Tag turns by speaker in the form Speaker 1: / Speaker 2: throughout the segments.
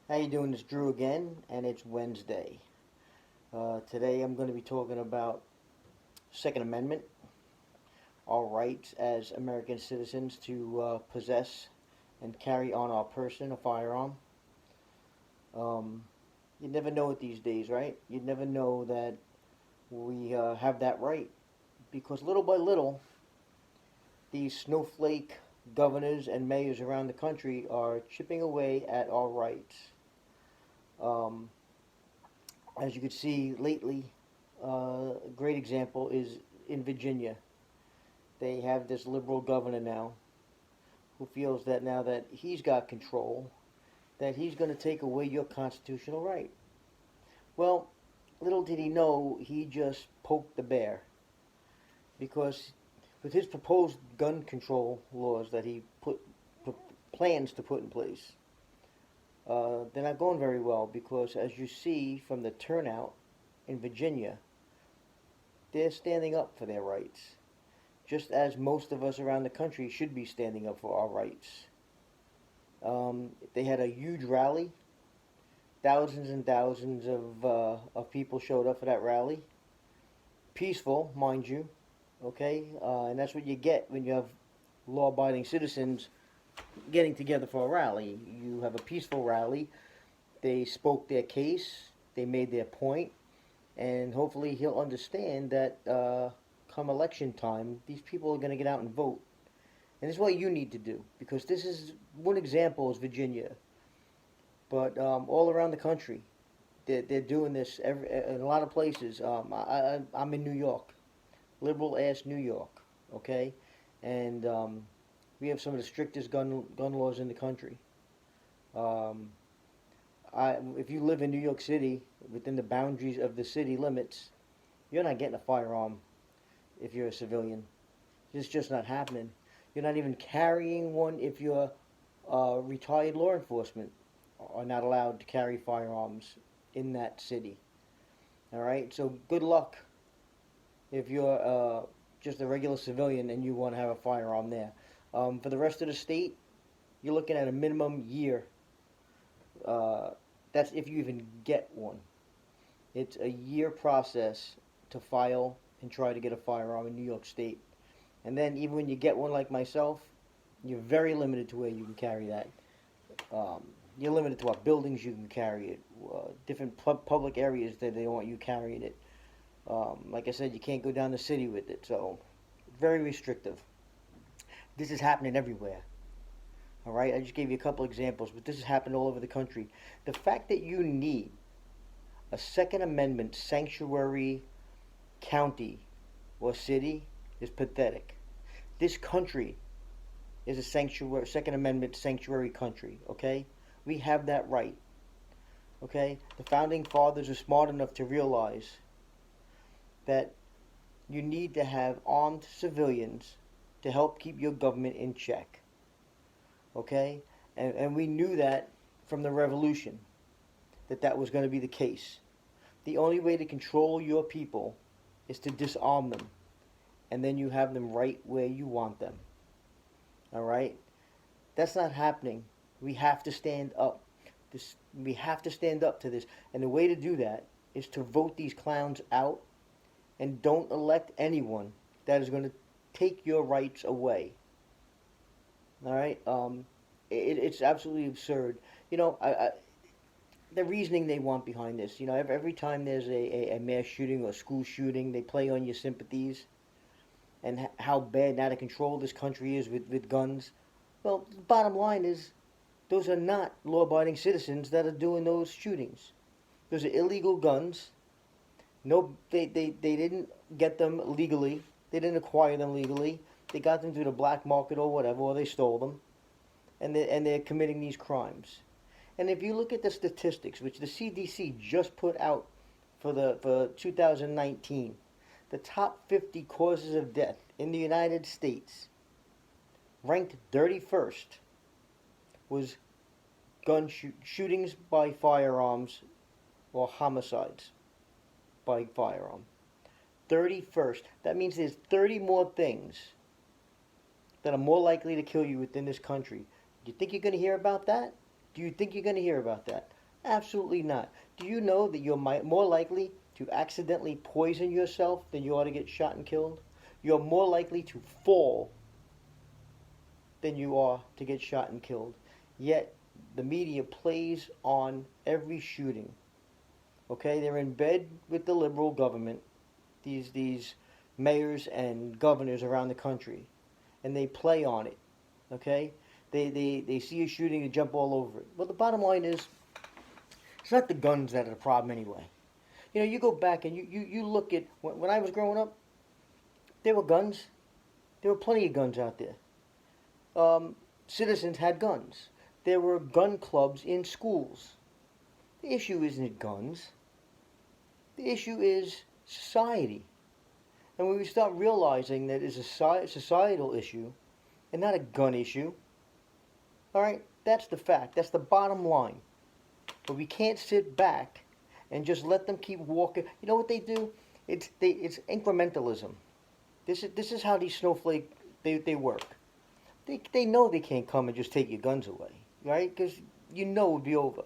Speaker 1: How you doing? It's Drew again, and it's Wednesday. Today I'm going to be talking about Second Amendment, our rights as American citizens to possess and carry on our person a firearm. Um, you never know it these days, right? You never know that we have that right because little by little, these snowflake governors and mayors around the country are chipping away at our rights. Um, as you can see lately, a great example is in Virginia. They have this liberal governor now who feels that now that he's got control, that he's going to take away your constitutional right. Well, little did he know he just poked the bear because with his proposed gun control laws that he plans to put in place, they're not going very well because as you see from the turnout in Virginia, they're standing up for their rights, just as most of us around the country should be standing up for our rights. They had a huge rally. Thousands and thousands of people showed up for that rally. Peaceful, mind you, okay? And that's what you get when you have law-abiding citizens getting together for a rally. You have a peaceful rally. They spoke their case. They made their point, and hopefully he'll understand that come election time, these people are going to get out and vote. And this is what you need to do because this is one example is Virginia, but all around the country, they're doing this in a lot of places. I'm in New York, liberal ass New York, okay, and we have some of the strictest gun laws in the country. Um, if you live in New York City within the boundaries of the city limits, you're not getting a firearm if you're a civilian. It's just not happening. You're not even carrying one if you're retired law enforcement are not allowed to carry firearms in that city. All right, so good luck if you're just a regular civilian and you want to have a firearm there. For the rest of the state, you're looking at a minimum year. Uh, that's if you even get one. It's a year process to file and try to get a firearm in New York State. And then even when you get one like myself, you're very limited to where you can carry that. Um, you're limited to what buildings you can carry it, different public areas that they want you carrying it. Like I said, you can't go down the city with it, so very restrictive. This is happening everywhere. All right, I just gave you a couple examples, but this is happening all over the country. The fact that you need a Second Amendment sanctuary county or city is pathetic. This country is a sanctuary, Second Amendment sanctuary country. Okay, we have that right. Okay, the founding fathers are smart enough to realize that you need to have armed civilians to help keep your government in check. Okay, and we knew that from the revolution that that was going to be the case. The only way to control your people is to disarm them, and then you have them right where you want them. All right, that's not happening. We have to stand up. We have to stand up to this, and the way to do that is to vote these clowns out and don't elect anyone that is going to take your rights away. All right, it's absolutely absurd. You know, the reasoning they want behind this. You know, every time there's a mass shooting or school shooting, they play on your sympathies and how bad and out of control this country is with guns. Well, the bottom line is those are not law-abiding citizens that are doing those shootings. Those are illegal guns. No, they didn't get them legally. They didn't acquire them legally. They got them through the black market or whatever, or they stole them, and they're committing these crimes. And if you look at the statistics, which the CDC just put out for 2019, the top 50 causes of death in the United States, ranked 31st, was shootings by firearms or homicides by firearm. 31st. That means there's 30 more things that are more likely to kill you within this country. Do you think you're going to hear about that? Do you think you're going to hear about that? Absolutely not. Do you know that you're more likely to accidentally poison yourself than you are to get shot and killed? You're more likely to fall than you are to get shot and killed. Yet the media plays on every shooting. Okay, they're in bed with the liberal government, these mayors and governors around the country, and they play on it. Okay, they see a shooting and jump all over it. Well, the bottom line is, it's not the guns that are the problem anyway. You know, you go back and you look at when I was growing up, there were guns. There were plenty of guns out there. Citizens had guns. There were gun clubs in schools. The issue isn't guns. The issue is society. And when we start realizing that it's a societal issue and not a gun issue, all right, that's the fact. That's the bottom line. But we can't sit back and just let them keep walking. You know what they do? It's incrementalism. This is how these snowflake they work. They know they can't come and just take your guns away, right? Because you know it would be over.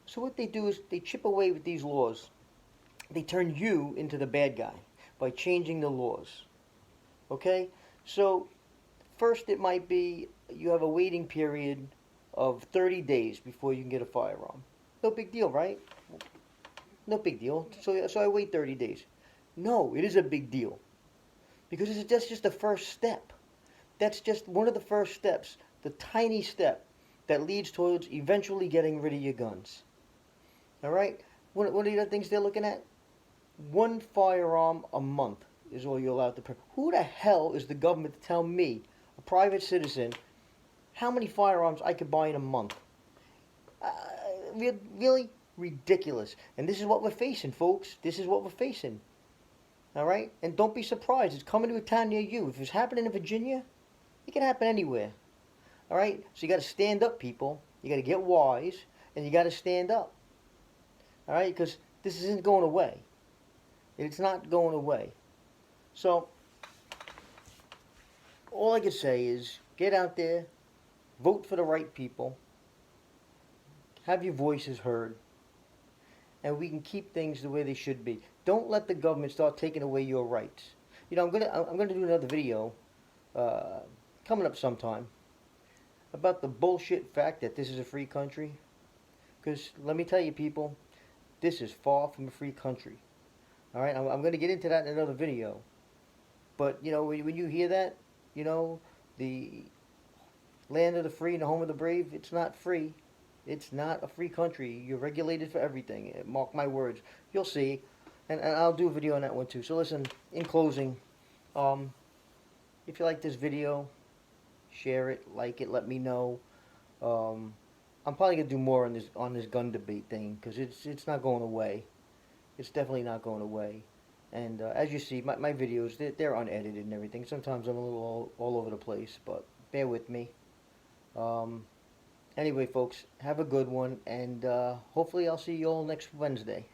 Speaker 1: So what they do is they chip away with these laws. They turn you into the bad guy by changing the laws. Okay? So first it might be you have a waiting period of 30 days before you can get a firearm. No big deal, right? No big deal. So I wait 30 days. No, it is a big deal. Because that's just the first step. That's just one of the first steps, the tiny step that leads towards eventually getting rid of your guns. All right? One of the other things they're looking at? One firearm a month is all you're allowed to purchase. Who the hell is the government to tell me, a private citizen, how many firearms I could buy in a month? Really? Ridiculous. And this is what we're facing, folks. This is what we're facing. All right? And don't be surprised. It's coming to a town near you. If it's happening in Virginia, it can happen anywhere. All right? So you got to stand up, people. You got to get wise, and you got to stand up. All right? Because this isn't going away. It's not going away. So, all I can say is get out there, vote for the right people, have your voices heard, and we can keep things the way they should be. Don't let the government start taking away your rights. You know, I'm gonna do another video coming up sometime about the bullshit fact that this is a free country. Because let me tell you, people, this is far from a free country. All right, I'm going to get into that in another video. But, you know, when you hear that, you know, the land of the free and the home of the brave, it's not free. It's not a free country. You're regulated for everything. Mark my words. You'll see. And I'll do a video on that one too. So listen, in closing, if you like this video, share it, like it, let me know. I'm probably going to do more on this gun debate thing because it's not going away. It's definitely not going away. And as you see, my videos, they're unedited and everything. Sometimes I'm a little all over the place, but bear with me. Anyway, folks, have a good one, and hopefully I'll see you all next Wednesday.